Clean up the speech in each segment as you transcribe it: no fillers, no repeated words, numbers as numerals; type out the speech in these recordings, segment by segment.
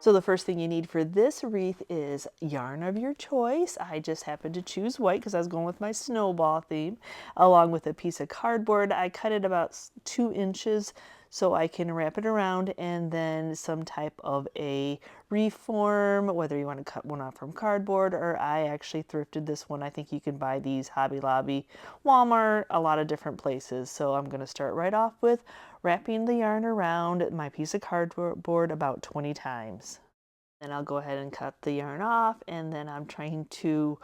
So the first thing you need for this wreath is yarn of your choice. I just happened to choose white because I was going with my snowball theme, along with a piece of cardboard. I cut it about 2 inches so I can wrap it around, and then some type of a wreath form, whether you want to cut one off from cardboard, or I actually thrifted this one. I think you can buy these Hobby Lobby, Walmart, a lot of different places. So I'm going to start right off with wrapping the yarn around my piece of cardboard about 20 times. Then I'll go ahead and cut the yarn off, and then I'm trying to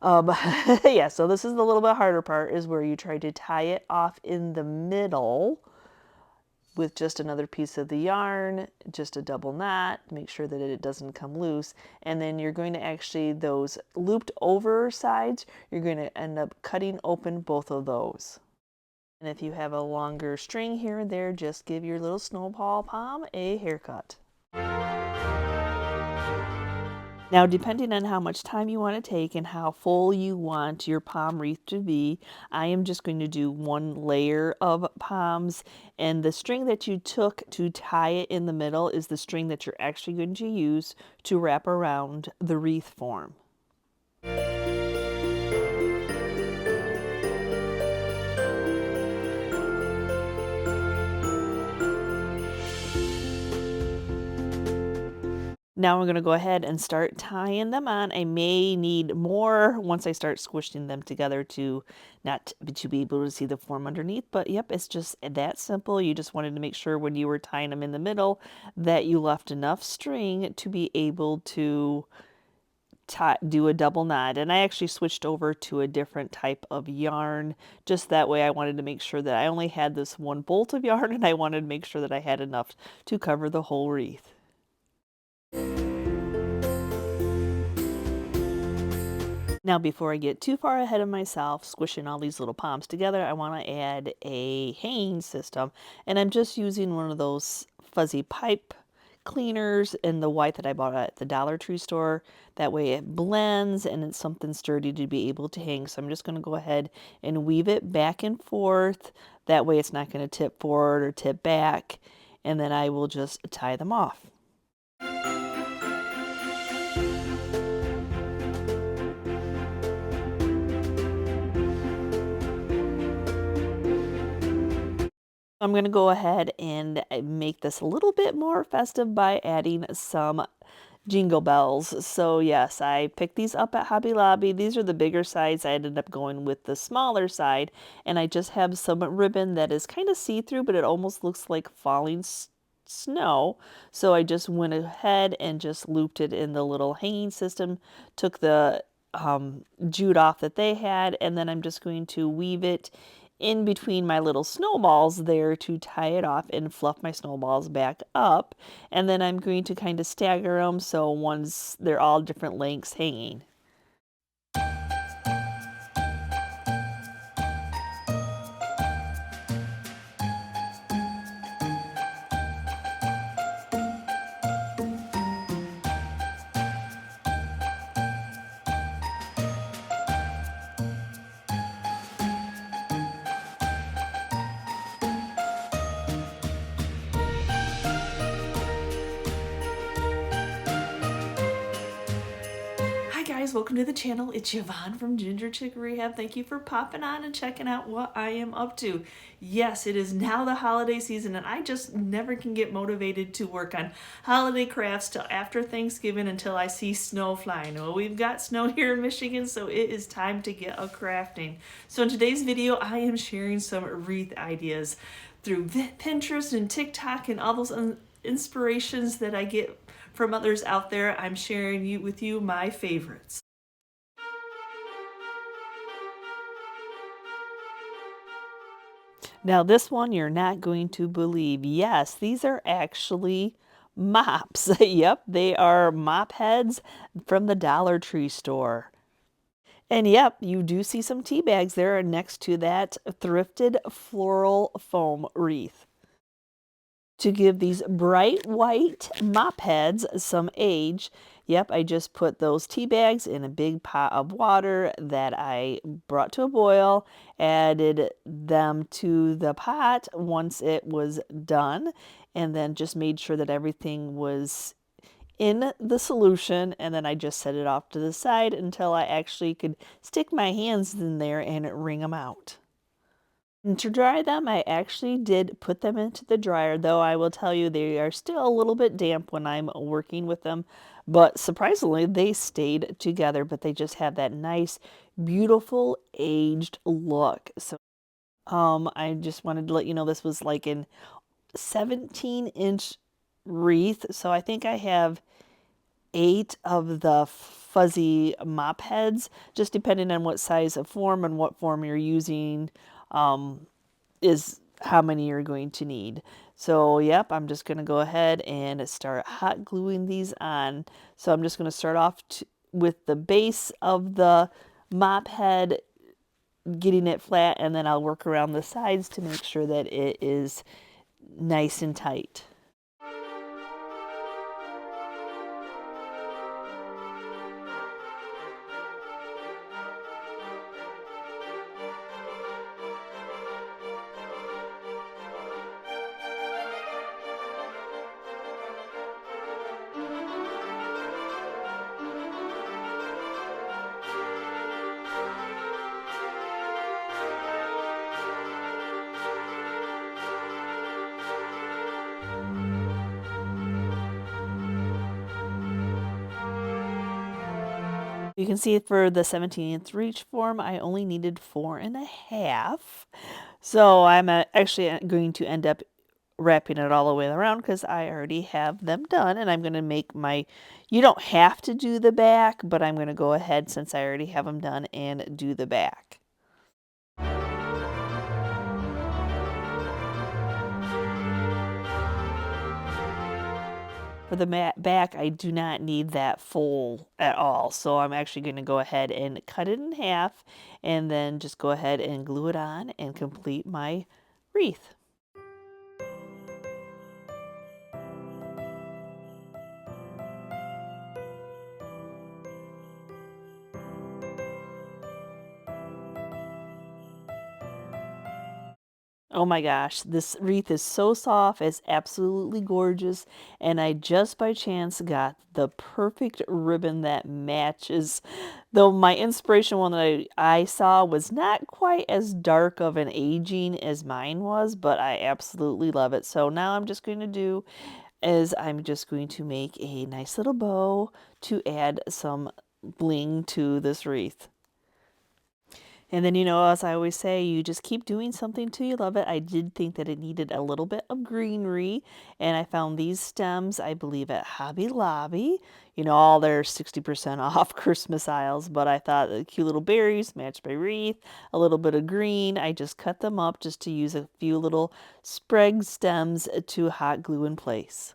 yeah, so this is the little bit harder part, is where you try to tie it off in the middle with just another piece of the yarn, just a double knot, make sure that it doesn't come loose. And then you're going to actually, those looped over sides, you're going to end up cutting open both of those. And if you have a longer string here and there, just give your little snowball palm a haircut. Now, depending on how much time you want to take and how full you want your palm wreath to be, I am just going to do 1 layer of palms, and the string that you took to tie it in the middle is the string that you're actually going to use to wrap around the wreath form. Now I'm going to go ahead and start tying them on. I may need more once I start squishing them together to be able to see the form underneath. But yep, it's just that simple. You just wanted to make sure when you were tying them in the middle that you left enough string to be able to do a double knot. And I actually switched over to a different type of yarn. Just that way I wanted to make sure that I only had this 1 bolt of yarn, and I wanted to make sure that I had enough to cover the whole wreath. Now, before I get too far ahead of myself, squishing all these little palms together, I want to add a hanging system. And I'm just using one of those fuzzy pipe cleaners in the white that I bought at the Dollar Tree store. That way it blends and it's something sturdy to be able to hang. So I'm just going to go ahead and weave it back and forth. That way it's not going to tip forward or tip back. And then I will just tie them off. I'm going to go ahead and make this a little bit more festive by adding some jingle bells. So yes, I picked these up at Hobby Lobby. These are the bigger size. I ended up going with the smaller side, and I just have some ribbon that is kind of see-through, but it almost looks like falling snow. So I just went ahead and just looped it in the little hanging system, took the jute off that they had, and then I'm just going to weave it in between my little snowballs there to tie it off and fluff my snowballs back up. And then I'm going to kind of stagger them so they're all different lengths hanging. Guys, welcome to the channel. It's Yvonne from Ginger Chick Rehab. Thank you for popping on and checking out what I am up to. Yes, it is now the holiday season, and I just never can get motivated to work on holiday crafts till after Thanksgiving until I see snow flying. Well, we've got snow here in Michigan, so it is time to get a crafting. So in today's video, I am sharing some wreath ideas through Pinterest and TikTok and all those inspirations that I get from others out there. I'm sharing with you my favorites. Now this one you're not going to believe. Yes, these are actually mops. Yep, they are mop heads from the Dollar Tree store. And yep, you do see some tea bags there next to that thrifted floral foam wreath. To give these bright white mop heads some age, yep, I just put those tea bags in a big pot of water that I brought to a boil, added them to the pot once it was done, and then just made sure that everything was in the solution, and then I just set it off to the side until I actually could stick my hands in there and wring them out. And to dry them, I actually did put them into the dryer, though I will tell you they are still a little bit damp when I'm working with them. But surprisingly, they stayed together, but they just have that nice, beautiful, aged look. So I just wanted to let you know this was like an 17-inch wreath. So I think I have 8 of the fuzzy mop heads, just depending on what size of form and what form you're using, is how many you're going to need. So yep, I'm just going to go ahead and start hot gluing these on. So I'm just going to start off with the base of the mop head, getting it flat, and then I'll work around the sides to make sure that it is nice and tight. You can see for the 17th reach form, I only needed 4.5. So I'm actually going to end up wrapping it all the way around because I already have them done, and I'm going to make my, you don't have to do the back, but I'm going to go ahead since I already have them done and do the back. For the back, I do not need that full at all, so I'm actually going to go ahead and cut it in half and then just go ahead and glue it on and complete my wreath. Oh my gosh, this wreath is so soft, it's absolutely gorgeous, and I just by chance got the perfect ribbon that matches. Though my inspiration one that I saw was not quite as dark of an aging as mine was, but I absolutely love it. So now I'm just going to do is I'm just going to make a nice little bow to add some bling to this wreath. And then, as I always say, you just keep doing something till you love it. I did think that it needed a little bit of greenery, and I found these stems, I believe, at Hobby Lobby. All their 60% off Christmas aisles, but I thought the cute little berries matched my wreath, a little bit of green. I just cut them up just to use a few little sprague stems to hot glue in place.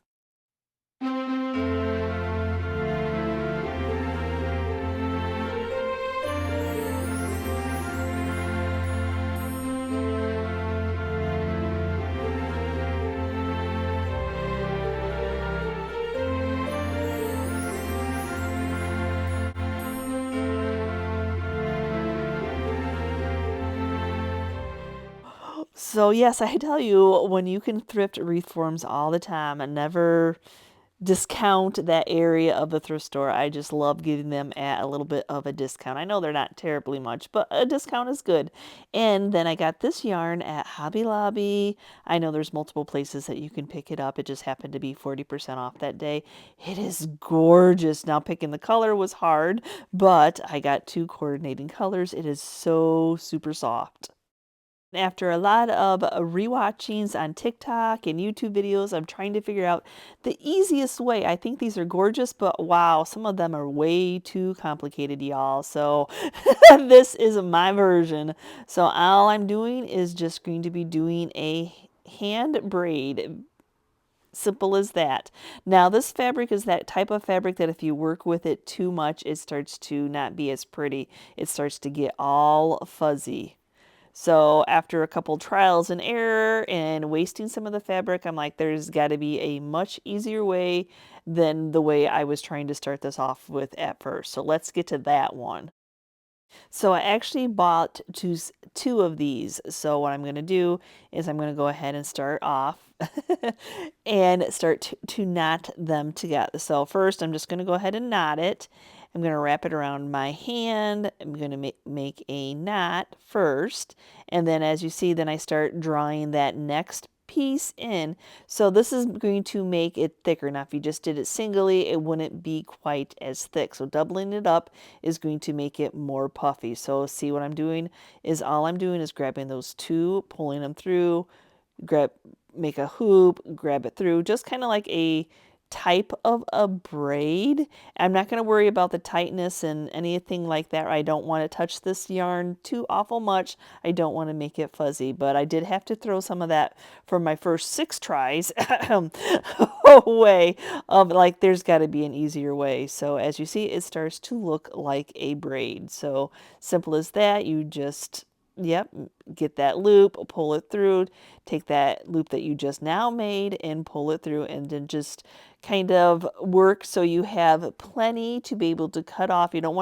So yes, I tell you, when you can thrift wreath forms all the time and never discount that area of the thrift store. I just love getting them at a little bit of a discount. I know they're not terribly much, but a discount is good. And then I got this yarn at Hobby Lobby. I know there's multiple places that you can pick it up. It just happened to be 40% off that day. It is gorgeous. Now picking the color was hard, but I got 2 coordinating colors. It is so super soft. After a lot of rewatchings on TikTok and YouTube videos, I'm trying to figure out the easiest way. I think these are gorgeous, but wow, some of them are way too complicated, y'all. So this is my version. So all I'm doing is just going to be doing a hand braid. Simple as that. Now this fabric is that type of fabric that if you work with it too much, it starts to not be as pretty. It starts to get all fuzzy. So after a couple trials and error and wasting some of the fabric, I'm like, there's got to be a much easier way than the way I was trying to start this off with at first. So let's get to that one. So I actually bought 2 of these. So what I'm going to do is I'm going to go ahead and start off and start to knot them together. So first I'm just going to go ahead and knot it. I'm going to wrap it around my hand. I'm going to make a knot first. And then as you see, then I start drawing that next piece in. So this is going to make it thicker. Now, if you just did it singly, it wouldn't be quite as thick. So doubling it up is going to make it more puffy. So see what I'm doing is all I'm doing is grabbing those 2, pulling them through, make a hoop, grab it through, just kind of like a type of a braid. I'm not going to worry about the tightness and anything like that. I don't want to touch this yarn too awful much. I don't want to make it fuzzy, but I did have to throw some of that for my first 6 tries away. Like there's got to be an easier way. So as you see, it starts to look like a braid. So simple as that. You just get that loop, pull it through, take that loop that you just now made and pull it through, and then just kind of work so you have plenty to be able to cut off. You don't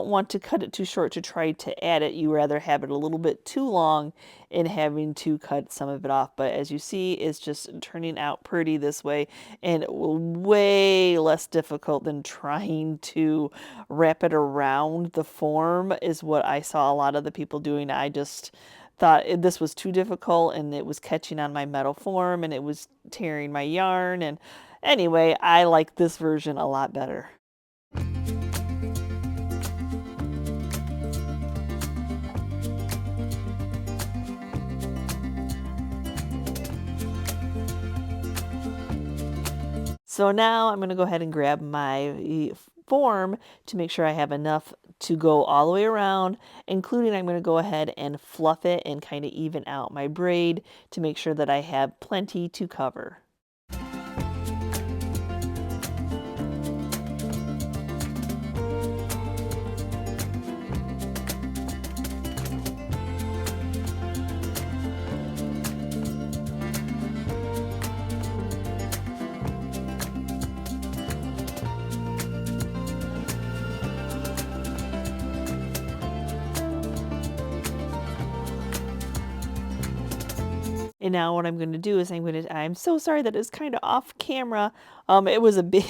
want to cut it too short to try to add it. You rather have it a little bit too long in having to cut some of it off. But as you see, it's just turning out pretty this way, and way less difficult than trying to wrap it around the form is what I saw a lot of the people doing. I just thought this was too difficult, and it was catching on my metal form, and it was tearing my yarn. And anyway, I like this version a lot better. So now I'm going to go ahead and grab my form to make sure I have enough to go all the way around, including I'm going to go ahead and fluff it and kind of even out my braid to make sure that I have plenty to cover. And now what I'm going to do is I'm so sorry that it's kind of off camera. It was a big,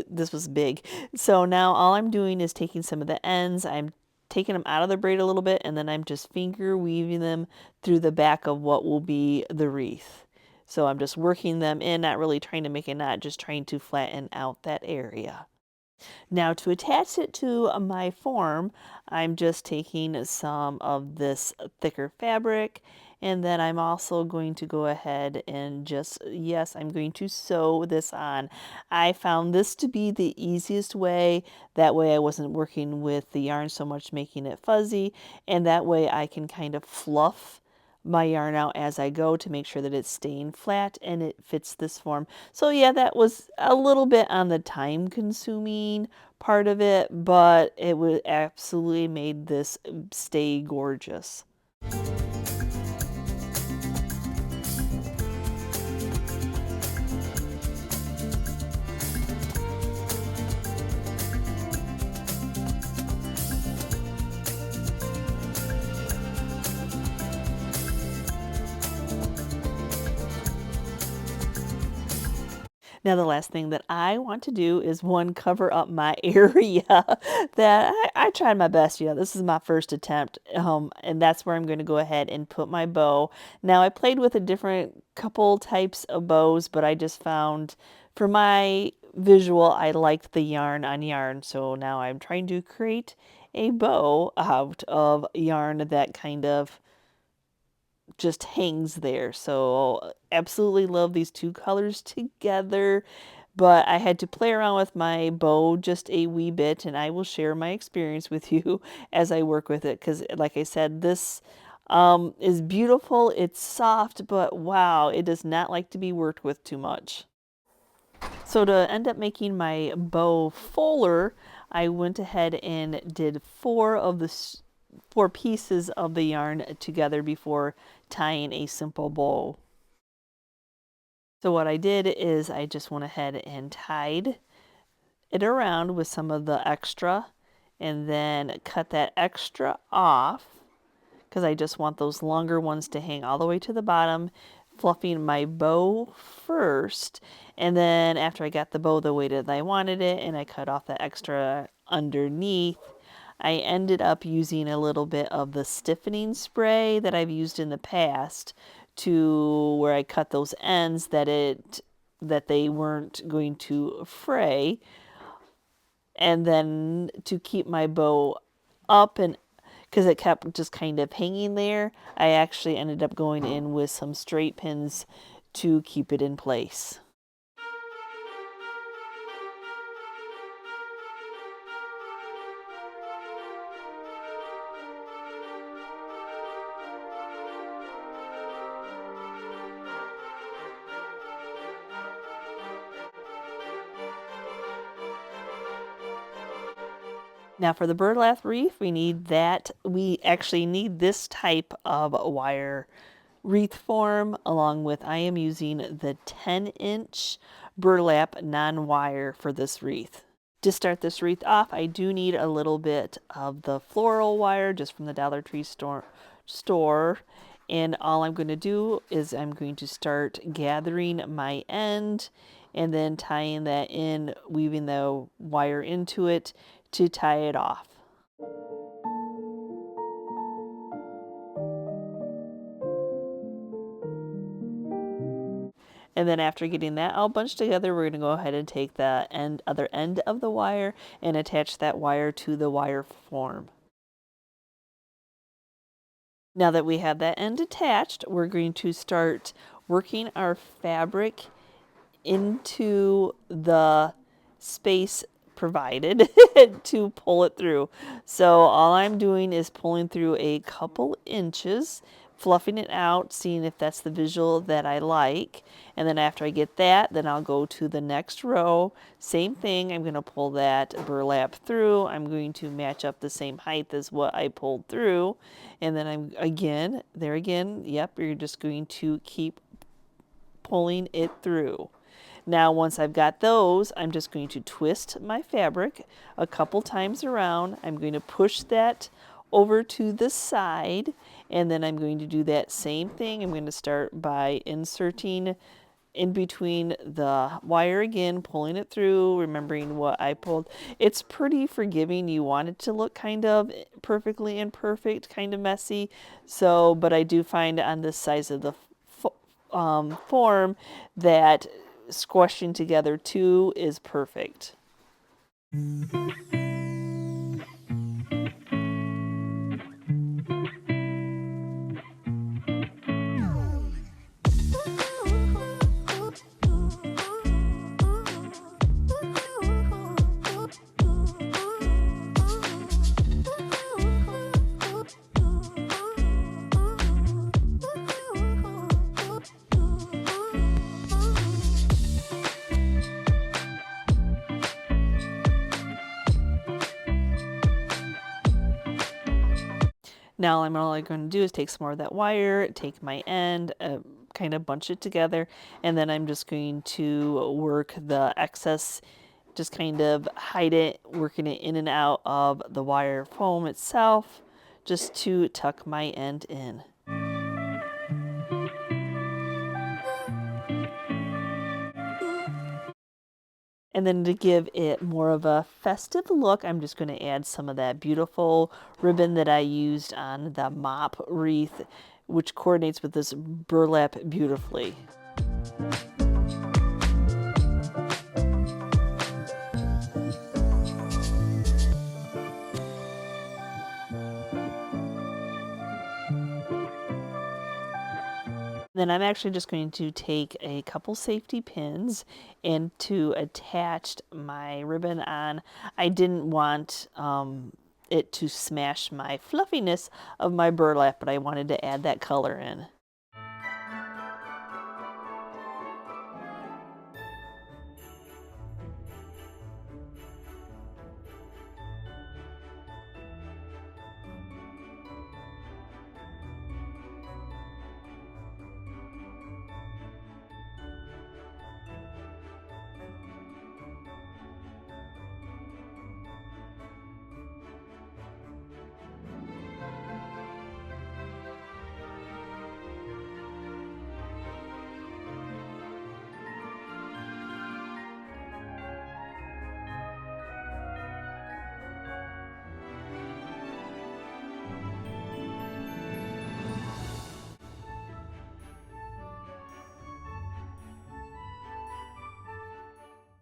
this was big. So now all I'm doing is taking some of the ends, I'm taking them out of the braid a little bit, and then I'm just finger weaving them through the back of what will be the wreath. So I'm just working them in, not really trying to make a knot, just trying to flatten out that area. Now to attach it to my form, I'm just taking some of this thicker fabric, and then I'm also going to go ahead and just, yes, I'm going to sew this on. I found this to be the easiest way. That way I wasn't working with the yarn so much, making it fuzzy, and that way I can kind of fluff my yarn out as I go to make sure that it's staying flat and it fits this form. So yeah, that was a little bit on the time consuming part of it, but it would absolutely made this stay gorgeous. Now, the last thing that I want to do is cover up my area that I tried my best. This is my first attempt, and that's where I'm going to go ahead and put my bow. Now, I played with a different couple types of bows, but I just found for my visual, I liked the yarn on yarn. So now I'm trying to create a bow out of yarn that kind of just hangs there. So absolutely love these 2 colors together, but I had to play around with my bow just a wee bit, and I will share my experience with you as I work with it, because like I said, this is beautiful. It's soft, but wow, it does not like to be worked with too much. So to end up making my bow fuller, I went ahead and did 4 pieces of the yarn together before tying a simple bow. So what I did is I just went ahead and tied it around with some of the extra, and then cut that extra off, because I just want those longer ones to hang all the way to the bottom, fluffing my bow first, and then after I got the bow the way that I wanted it and I cut off the extra underneath, I ended up using a little bit of the stiffening spray that I've used in the past to where I cut those ends that they weren't going to fray, and then to keep my bow up, and because it kept just kind of hanging there, I actually ended up going in with some straight pins to keep it in place. Now for the burlap wreath, we actually need this type of wire wreath form, along with I am using the 10-inch burlap non-wire for this wreath. To start this wreath off, I do need a little bit of the floral wire just from the Dollar Tree store. And all I'm going to do is I'm going to start gathering my end and then tying that in, weaving the wire into it to tie it off. And then after getting that all bunched together, we're going to go ahead and take the other end of the wire and attach that wire to the wire form. Now that we have that end attached, we're going to start working our fabric into the space provided to pull it through. So all I'm doing is pulling through a couple inches, fluffing it out, seeing if that's the visual that I like. And then after I get that, then I'll go to the next row. Same thing, I'm going to pull that burlap through. I'm going to match up the same height as what I pulled through. And then I'm again, yep, you're just going to keep pulling it through. Now once I've got those, I'm just going to twist my fabric a couple times around. I'm going to push that over to the side, and then I'm going to do that same thing. I'm going to start by inserting in between the wire again, pulling it through, remembering what I pulled. It's pretty forgiving. You want it to look kind of perfectly imperfect, kind of messy. So, but I do find on this size of the form that squashing together two is perfect. Now I'm all I'm going to do is take some more of that wire, take my end, kind of bunch it together, and then I'm just going to work the excess, just kind of hide it, working it in and out of the wire foam itself, just to tuck my end in. And then to give it more of a festive look, I'm just going to add some of that beautiful ribbon that I used on the mop wreath, which coordinates with this burlap beautifully. Then I'm actually just going to take a couple safety pins and to attach my ribbon on. I didn't want it to smash my fluffiness of my burlap, but I wanted to add that color in.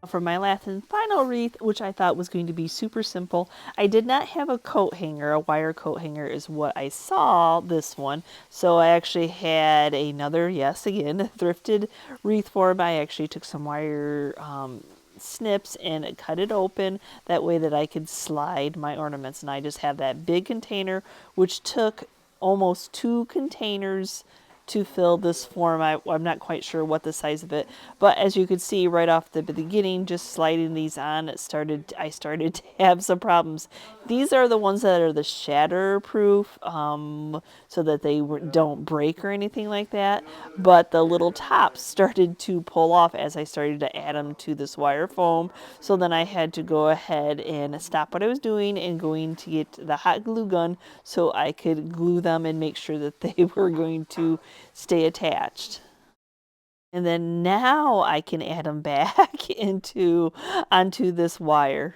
For my last and final wreath, which I thought was going to be super simple, I did not have a coat hanger. A wire coat hanger is what I saw this one. So I actually had another, yes, again, thrifted wreath form. I actually took some wire snips and cut it open that way that I could slide my ornaments. And I just have that big container, which took almost 2 containers to fill this form. I'm not quite sure what the size of it, but as you could see right off the beginning, just sliding these on, I started to have some problems. These are the ones that are the shatter proof, so that they don't break or anything like that, but the little tops started to pull off as I started to add them to this wire foam. So then I had to go ahead and stop what I was doing and going to get the hot glue gun so I could glue them and make sure that they were going to stay attached. And then now I can add them back onto this wire.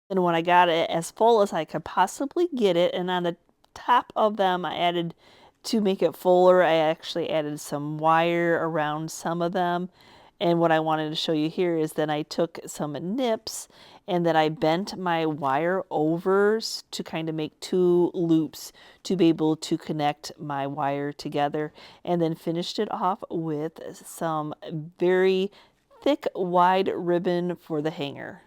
And when I got it as full as I could possibly get it, and on the top of them I added, to make it fuller, I actually added some wire around some of them. And what I wanted to show you here is that I took some nips and that I bent my wire over to kind of make 2 loops to be able to connect my wire together, and then finished it off with some very thick, wide ribbon for the hanger.